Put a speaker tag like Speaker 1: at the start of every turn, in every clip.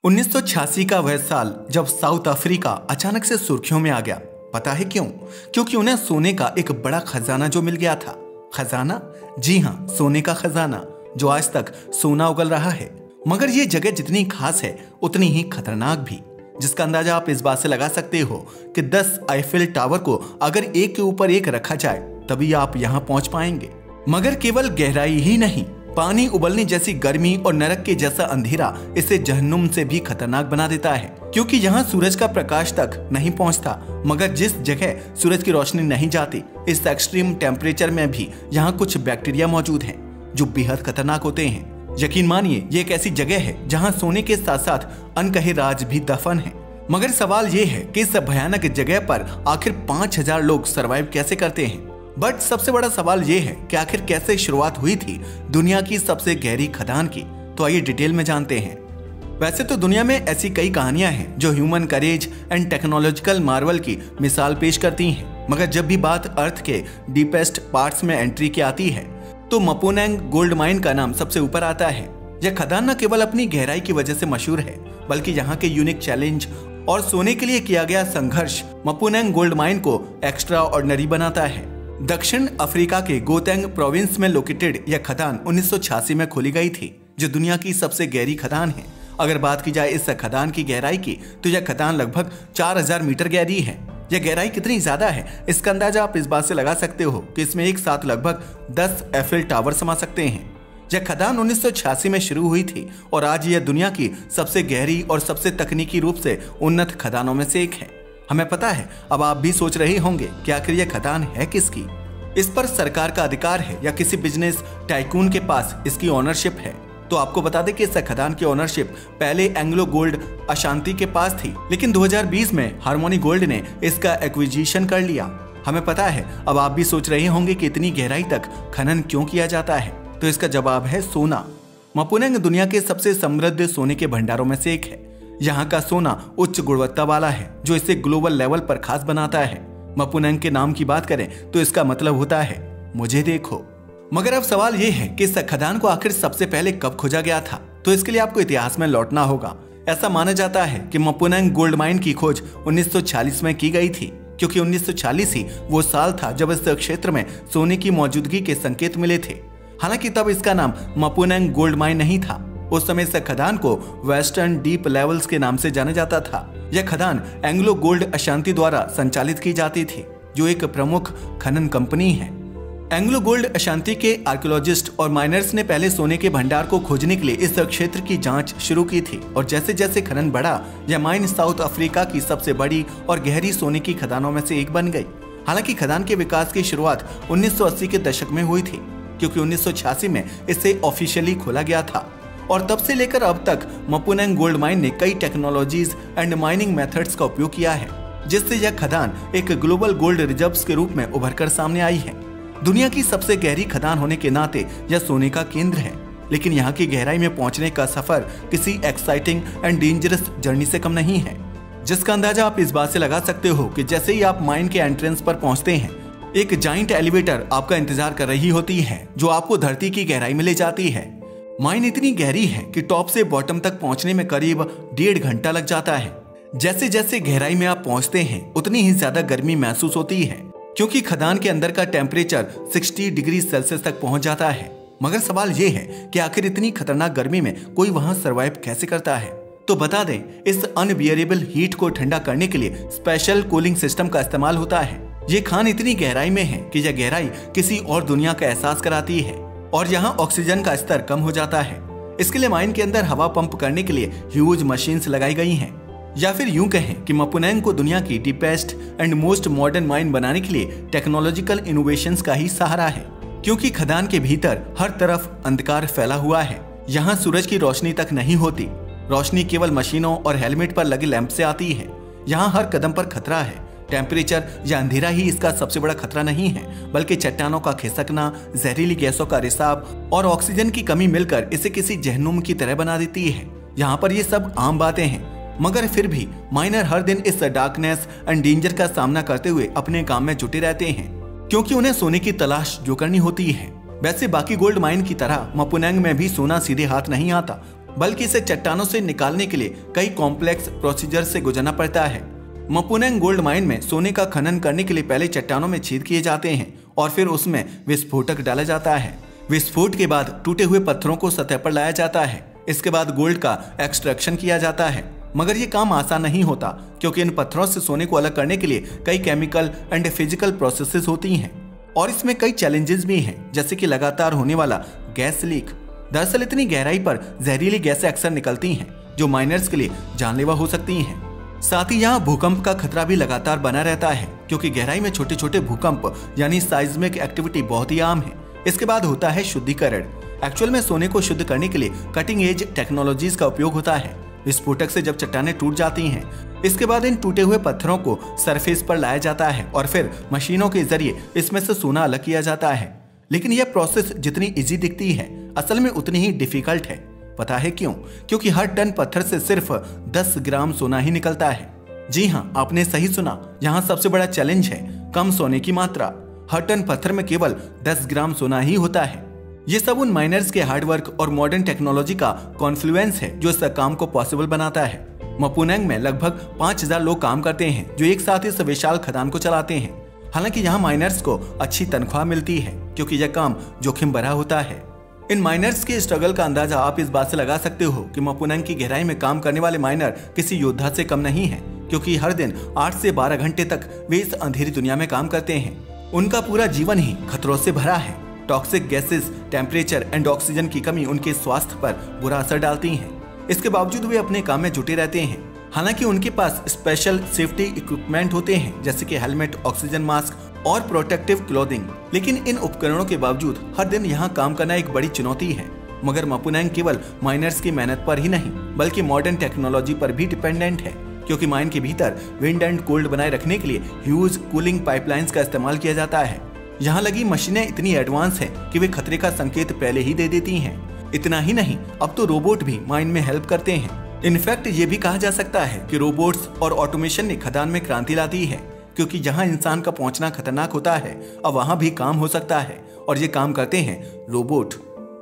Speaker 1: 1986 का वह साल जब साउथ अफ्रीका अचानक से सुर्खियों में आ गया। पता है क्यों? क्योंकि उन्हें सोने का एक बड़ा खजाना जो मिल गया था। खजाना? जी हाँ, सोने का खजाना जो आज तक सोना उगल रहा है। मगर ये जगह जितनी खास है उतनी ही खतरनाक भी, जिसका अंदाजा आप इस बात से लगा सकते हो कि 10 आईफिल टावर को अगर एक के ऊपर एक रखा जाए तभी आप यहाँ पहुंच पाएंगे। मगर केवल गहराई ही नहीं, पानी उबलने जैसी गर्मी और नरक के जैसा अंधेरा इसे जहन्नुम से भी खतरनाक बना देता है, क्योंकि यहाँ सूरज का प्रकाश तक नहीं पहुँचता। मगर जिस जगह सूरज की रोशनी नहीं जाती, इस एक्सट्रीम टेम्परेचर में भी यहाँ कुछ बैक्टीरिया मौजूद हैं जो बेहद खतरनाक होते हैं। यकीन मानिए, ये एक ऐसी जगह है जहाँ सोने के साथ साथ अनकहे राज भी दफन है। मगर सवाल ये है कि इस भयानक जगह पर आखिर 5000 लोग सरवाइव कैसे करते हैं। बट सबसे बड़ा सवाल ये है कि आखिर कैसे शुरुआत हुई थी दुनिया की सबसे गहरी खदान की। तो आइए डिटेल में जानते हैं। वैसे तो दुनिया में ऐसी कई कहानियां हैं जो human courage and technological Marvel की मिसाल पेश करती हैं, मगर जब भी बात अर्थ के डीपेस्ट पार्ट्स में एंट्री की आती है तो मपुनेंग गोल्ड माइन का नाम सबसे ऊपर आता है। यह खदान न केवल अपनी गहराई की वजह से मशहूर है, बल्कि यहाँ के यूनिक चैलेंज और सोने के लिए किया गया संघर्ष मपुनेंग गोल्ड माइन को एक्स्ट्रा ऑर्डिनरी बनाता है। दक्षिण अफ्रीका के गोतेंग प्रोविंस में लोकेटेड यह खदान 1986 में खोली गई थी, जो दुनिया की सबसे गहरी खदान है। अगर बात की जाए इस खदान की गहराई की, तो यह खदान लगभग 4000 मीटर गहरी है। यह गहराई कितनी ज्यादा है, इसका अंदाजा आप इस बात से लगा सकते हो कि इसमें एक साथ लगभग 10 एफिल टावर समा सकते हैं। यह खदान 1986 में शुरू हुई थी और आज यह दुनिया की सबसे गहरी और सबसे तकनीकी रूप से उन्नत खदानों में से एक है। हमें पता है, अब आप भी सोच रहे होंगे कि आखिर यह खदान है किसकी। इस पर सरकार का अधिकार है या किसी बिजनेस टाइकून के पास इसकी ओनरशिप है। तो आपको बता दें कि इस खदान की ओनरशिप पहले एंग्लो गोल्ड अशांति के पास थी, लेकिन 2020 में हार्मोनी गोल्ड ने इसका एक्विजिशन कर लिया। हमें पता है, अब आप भी सोच रहे होंगे कि इतनी गहराई तक खनन क्यों किया जाता है। तो इसका जवाब है सोना। मपुनेंग दुनिया के सबसे समृद्ध सोने के भंडारों में से एक है। यहाँ का सोना उच्च गुणवत्ता वाला है, जो इसे ग्लोबल लेवल पर खास बनाता है। मपुनेंग के नाम की बात करें तो इसका मतलब होता है मुझे देखो। मगर अब सवाल यह है कि इस खदान को आखिर सबसे पहले कब खोजा गया था। तो इसके लिए आपको इतिहास में लौटना होगा। ऐसा माना जाता है कि मपुनेंग गोल्ड माइन की खोज 1946 में की गई थी, क्योंकि 1940 ही वो साल था जब इस क्षेत्र में सोने की मौजूदगी के संकेत मिले थे। हालांकि तब इसका नाम मपुनेंग गोल्ड माइन नहीं था। उस समय इस खदान को वेस्टर्न डीप लेवल्स के नाम से जाना जाता था। यह खदान एंग्लो गोल्ड अशांति द्वारा संचालित की जाती थी, जो एक प्रमुख खनन कंपनी है। एंग्लो गोल्ड अशांति के आर्कियोलॉजिस्ट और माइनर्स ने पहले सोने के भंडार को खोजने के लिए इस क्षेत्र की जांच शुरू की थी, और जैसे जैसे खनन बढ़ा, यह माइन साउथ अफ्रीका की सबसे बड़ी और गहरी सोने की खदानों में से एक बन गई। हालांकि खदान के विकास की शुरुआत 1980 के दशक में हुई थी, क्योंकि 1986 में इसे ऑफिशियली खोला गया था। और तब से लेकर अब तक मपुनेंग गोल्ड माइन ने कई टेक्नोलॉजीज एंड माइनिंग मेथड्स का उपयोग किया है, जिससे यह खदान एक ग्लोबल गोल्ड रिजर्व्स के रूप में उभरकर सामने आई है। दुनिया की सबसे गहरी खदान होने के नाते यह सोने का केंद्र है, लेकिन यहाँ की गहराई में पहुंचने का सफर किसी एक्साइटिंग एंड डेंजरस जर्नी से कम नहीं है, जिसका अंदाजा आप इस बात से लगा सकते हो कि जैसे ही आप माइन के एंट्रेंस पर पहुंचते हैं, एक जाइंट एलिवेटर आपका इंतजार कर रही होती है, जो आपको धरती की गहराई में ले जाती है। माइन इतनी गहरी है कि टॉप से बॉटम तक पहुंचने में करीब 1.5 घंटा लग जाता है। जैसे जैसे गहराई में आप पहुंचते हैं, उतनी ही ज्यादा गर्मी महसूस होती है, क्योंकि खदान के अंदर का टेम्परेचर 60 डिग्री सेल्सियस तक पहुंच जाता है। मगर सवाल ये है कि आखिर इतनी खतरनाक गर्मी में कोई वहां सर्वाइव कैसे करता है। तो बता दें, इस अनबियरेबल हीट को ठंडा करने के लिए स्पेशल कूलिंग सिस्टम का इस्तेमाल होता है। ये खान इतनी गहराई में है कि यह गहराई किसी और दुनिया का एहसास कराती है, और यहाँ ऑक्सीजन का स्तर कम हो जाता है। इसके लिए माइन के अंदर हवा पंप करने के लिए ह्यूज मशीन्स लगाई गई हैं। या फिर यूं कहें कि मपुनेंग को दुनिया की deepest and most modern mine बनाने के लिए टेक्नोलॉजिकल इनोवेशंस का ही सहारा है, क्योंकि खदान के भीतर हर तरफ अंधकार फैला हुआ है। यहाँ सूरज की रोशनी तक नहीं होती। रोशनी केवल मशीनों और हेलमेट पर लगे लैंप से आती है। यहाँ हर कदम पर खतरा है। टेम्परेचर या अंधेरा ही इसका सबसे बड़ा खतरा नहीं है, बल्कि चट्टानों का खिसकना, जहरीली गैसों का रिसाव और ऑक्सीजन की कमी मिलकर इसे किसी जहन्नुम की तरह बना देती है। यहाँ पर ये सब आम बातें हैं, मगर फिर भी माइनर हर दिन इस डार्कनेस एंड डेंजर का सामना करते हुए अपने काम में जुटे रहते हैं, क्योंकि उन्हें सोने की तलाश जो करनी होती है। वैसे बाकी गोल्ड माइन की तरह मपुनेंग में भी सोना सीधे हाथ नहीं आता। बल्कि इसे चट्टानों से निकालने के लिए कई कॉम्प्लेक्स प्रोसीजर से गुजरना पड़ता है। मपुनेंग गोल्ड माइन में सोने का खनन करने के लिए पहले चट्टानों में छेद किए जाते हैं और फिर उसमें विस्फोटक डाला जाता है। विस्फोट के बाद टूटे हुए पत्थरों को सतह पर लाया जाता है। इसके बाद गोल्ड का एक्सट्रैक्शन किया जाता है, मगर ये काम आसान नहीं होता क्योंकि इन पत्थरों से सोने को अलग करने के लिए कई केमिकल एंड फिजिकल प्रोसेसेस होती हैं और इसमें कई चैलेंजेस भी हैं, जैसे कि लगातार होने वाला गैस लीक। दरअसल इतनी गहराई पर जहरीली गैसें अक्सर निकलती हैं जो माइनर्स के लिए जानलेवा हो सकती हैं। साथ ही यहाँ भूकंप का खतरा भी लगातार बना रहता है क्योंकि गहराई में छोटे छोटे भूकंप यानी साइज्मिक एक्टिविटी बहुत ही आम है। इसके बाद होता है शुद्धिकरण। एक्चुअल में सोने को शुद्ध करने के लिए कटिंग एज टेक्नोलॉजीज का उपयोग होता है। विस्फोटक से जब चट्टानें टूट जाती हैं, इसके बाद इन टूटे हुए पत्थरों को सरफेस पर लाया जाता है और फिर मशीनों के जरिए इसमें से सोना अलग किया जाता है। लेकिन यह प्रोसेस जितनी इजी दिखती है, असल में उतनी ही डिफिकल्ट है। पता है क्यों? क्योंकि हर टन पत्थर से सिर्फ 10 ग्राम सोना ही निकलता है। जी हाँ, आपने सही सुना। यहाँ सबसे बड़ा चैलेंज है कम सोने की मात्रा। हर टन पत्थर में केवल 10 ग्राम सोना ही होता है। ये सब उन माइनर्स के हार्डवर्क और मॉडर्न टेक्नोलॉजी का कॉन्फ्लुएंस है जो इस काम को पॉसिबल बनाता है। मपुनेंग में लगभग 5000 लोग काम करते हैं जो एक साथ इस विशाल खदान को चलाते हैं। हालांकि यहाँ माइनर्स को अच्छी तनख्वाह मिलती है क्योंकि यह काम जोखिम भरा होता है। इन माइनर्स के स्ट्रगल का अंदाजा आप इस बात से लगा सकते हो कि मपुनेंग की गहराई में काम करने वाले माइनर किसी योद्धा से कम नहीं है, क्योंकि हर दिन 8 से 12 घंटे तक वे इस अंधेरी दुनिया में काम करते हैं। उनका पूरा जीवन ही खतरों से भरा है। Toxic gases, temperature and oxygen की कमी उनके स्वास्थ्य पर बुरा असर डालती हैं। इसके बावजूद वे अपने काम में जुटे रहते हैं। हालांकि उनके पास स्पेशल सेफ्टी इक्विपमेंट होते हैं जैसे कि हेलमेट, ऑक्सीजन मास्क और प्रोटेक्टिव क्लोथिंग। लेकिन इन उपकरणों के बावजूद हर दिन यहाँ काम करना एक बड़ी चुनौती है। मगर मपुनेंग केवल माइनर्स की मेहनत पर ही नहीं बल्कि मॉडर्न टेक्नोलॉजी पर भी डिपेंडेंट है, क्योंकि माइन के भीतर विंड एंड कोल्ड बनाए रखने के लिए ह्यूज कूलिंग पाइपलाइंस का इस्तेमाल किया जाता है। यहाँ लगी मशीनें इतनी एडवांस हैं कि वे खतरे का संकेत पहले ही दे देती हैं। इतना ही नहीं, अब तो रोबोट भी माइन में हेल्प करते हैं। इनफैक्ट ये भी कहा जा सकता है कि रोबोट्स और ऑटोमेशन ने खदान में क्रांति ला दी है, क्योंकि जहाँ इंसान का पहुंचना खतरनाक होता है अब वहाँ भी काम हो सकता है, और ये काम करते हैं रोबोट।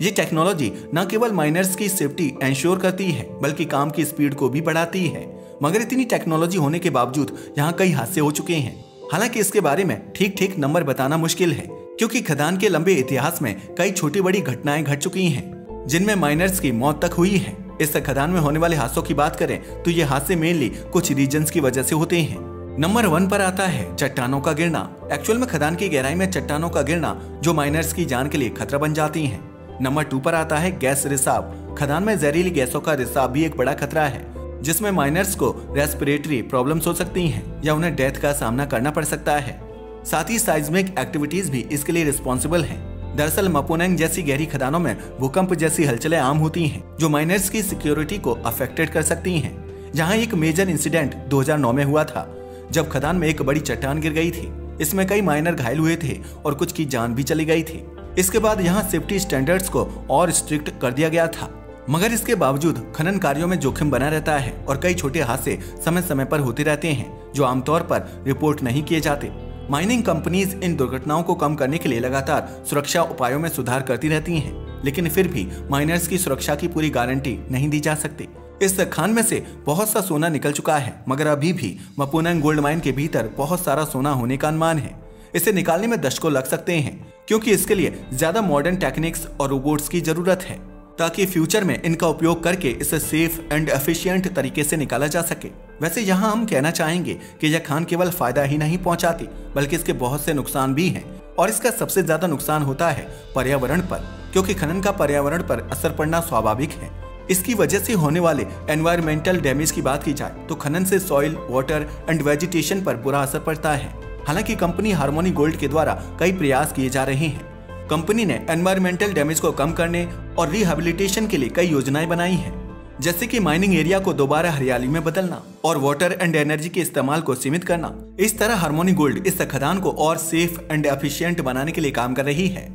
Speaker 1: ये टेक्नोलॉजी न केवल माइनर्स की सेफ्टी इंश्योर करती है बल्कि काम की स्पीड को भी बढ़ाती है। मगर इतनी टेक्नोलॉजी होने के बावजूद यहाँ कई हादसे हो चुके हैं। हालांकि इसके बारे में ठीक ठीक नंबर बताना मुश्किल है, क्योंकि खदान के लंबे इतिहास में कई छोटी बड़ी घटनाएं घट चुकी हैं जिनमें माइनर्स की मौत तक हुई है। इस खदान में होने वाले हादसों की बात करें तो ये हादसे मेनली कुछ रीजन्स की वजह से होते हैं। नंबर 1 पर आता है चट्टानों का गिरना। एक्चुअल में खदान की गहराई में चट्टानों का गिरना जो माइनर्स की जान के लिए खतरा बन जाती हैं। नंबर 2 पर आता है गैस रिसाव। खदान में जहरीली गैसों का रिसाव भी एक बड़ा खतरा है, जिसमें माइनर्स को रेस्पिरेटरी प्रॉब्लम्स हो सकती हैं या उन्हें डेथ का सामना करना पड़ सकता है। साथ ही साइज्मिक एक्टिविटीज भी इसके लिए रिस्पॉन्सिबल हैं। दरअसल मपुनेंग जैसी गहरी खदानों में भूकंप जैसी हलचलें आम होती हैं जो माइनर्स की सिक्योरिटी को अफेक्टेड कर सकती हैं। जहां एक मेजर इंसिडेंट 2009 में हुआ था जब खदान में एक बड़ी चट्टान गिर गई थी। इसमें कई माइनर घायल हुए थे और कुछ की जान भी चली गई थी। इसके बाद यहाँ सेफ्टी स्टैंडर्ड्स को और स्ट्रिक्ट कर दिया गया था, मगर इसके बावजूद खनन कार्यों में जोखिम बना रहता है और कई छोटे हादसे समय समय पर होते रहते हैं जो आमतौर पर रिपोर्ट नहीं किए जाते। माइनिंग कंपनीज इन दुर्घटनाओं को कम करने के लिए लगातार सुरक्षा उपायों में सुधार करती रहती हैं, लेकिन फिर भी माइनर्स की सुरक्षा की पूरी गारंटी नहीं दी जा सकती। इस खान में से बहुत सा सोना निकल चुका है, मगर अभी भी मपुनेंग गोल्ड माइन के भीतर बहुत सारा सोना होने का अनुमान है। इसे निकालने में दशकों लग सकते हैं, क्योंकि इसके लिए ज्यादा मॉडर्न टेक्निक्स और रोबोट्स की जरूरत है, ताकि फ्यूचर में इनका उपयोग करके इसे सेफ एंड एफिशिएंट तरीके से निकाला जा सके। वैसे यहाँ हम कहना चाहेंगे कि यह खान केवल फायदा ही नहीं पहुंचाती बल्कि इसके बहुत से नुकसान भी हैं, और इसका सबसे ज्यादा नुकसान होता है पर्यावरण पर, क्योंकि खनन का पर्यावरण पर असर पड़ना स्वाभाविक है। इसकी वजह से होने वाले एनवायरमेंटल डैमेज की बात की जाए तो खनन से सॉइल, वाटर एंड वेजिटेशन पर बुरा असर पड़ता है। हालांकि कंपनी हार्मोनी गोल्ड के द्वारा कई प्रयास किए जा रहे हैं। कंपनी ने एनवायरमेंटल डैमेज को कम करने और रिहैबिलिटेशन के लिए कई योजनाएं बनाई हैं, जैसे कि माइनिंग एरिया को दोबारा हरियाली में बदलना और वाटर एंड एनर्जी के इस्तेमाल को सीमित करना। इस तरह हार्मोनी गोल्ड इस खदान को और सेफ एंड एफिशिएंट बनाने के लिए काम कर रही है।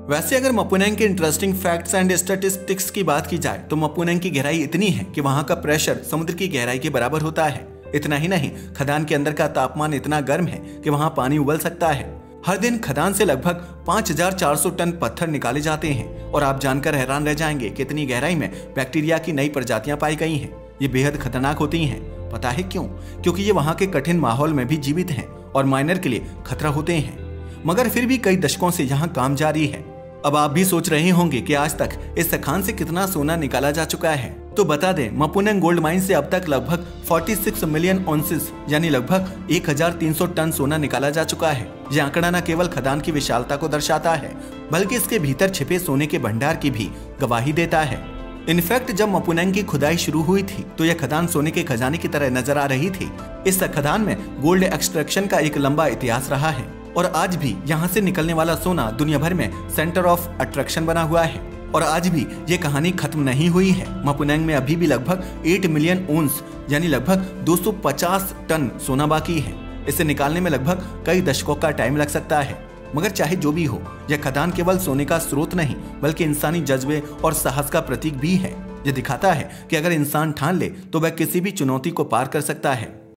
Speaker 1: वैसे अगर मपुनेंग के इंटरेस्टिंग फैक्ट्स एंड स्टैटिस्टिक्स की बात की जाए तो मपुनेंग की गहराई इतनी है कि वहाँ का प्रेशर समुद्र की गहराई के बराबर होता है। इतना ही नहीं, खदान के अंदर का तापमान इतना गर्म है कि वहाँ पानी उबल सकता है। हर दिन खदान से लगभग 5400 टन पत्थर निकाले जाते हैं और आप जानकर हैरान रह जाएंगे कि इतनी गहराई में बैक्टीरिया की नई प्रजातियां पाई गई हैं। ये बेहद खतरनाक होती हैं। पता है क्यों? क्योंकि ये वहां के कठिन माहौल में भी जीवित हैं और माइनर के लिए खतरा होते हैं। मगर फिर भी कई दशकों से यहाँ काम जारी है। अब आप भी सोच रहे होंगे कि आज तक इस खान से कितना सोना निकाला जा चुका है। तो बता दें, मपुनंग गोल्ड माइन से अब तक लगभग 46 मिलियन ऑन्सेस यानी लगभग 1300 टन सोना निकाला जा चुका है। यह आंकड़ा न केवल खदान की विशालता को दर्शाता है, बल्कि इसके भीतर छिपे सोने के भंडार की भी गवाही देता है। इनफैक्ट जब मपुनंग की खुदाई शुरू हुई थी तो यह खदान सोने के खजाने की तरह नजर आ रही थी। इस खदान में गोल्ड एक्सट्रैक्शन का एक लंबा इतिहास रहा है और आज भी यहाँ से निकलने वाला सोना दुनिया भर में सेंटर ऑफ अट्रैक्शन बना हुआ है। और आज भी ये कहानी खत्म नहीं हुई है। मपुनंग में अभी भी लगभग 8 मिलियन ओंस यानी लगभग 250 टन सोना बाकी है। इसे निकालने में लगभग कई दशकों का टाइम लग सकता है। मगर चाहे जो भी हो, यह खदान केवल सोने का स्रोत नहीं बल्कि इंसानी जज्बे और साहस का प्रतीक भी है। यह दिखाता है कि अगर इंसान ठान ले तो वह किसी भी चुनौती को पार कर सकता है।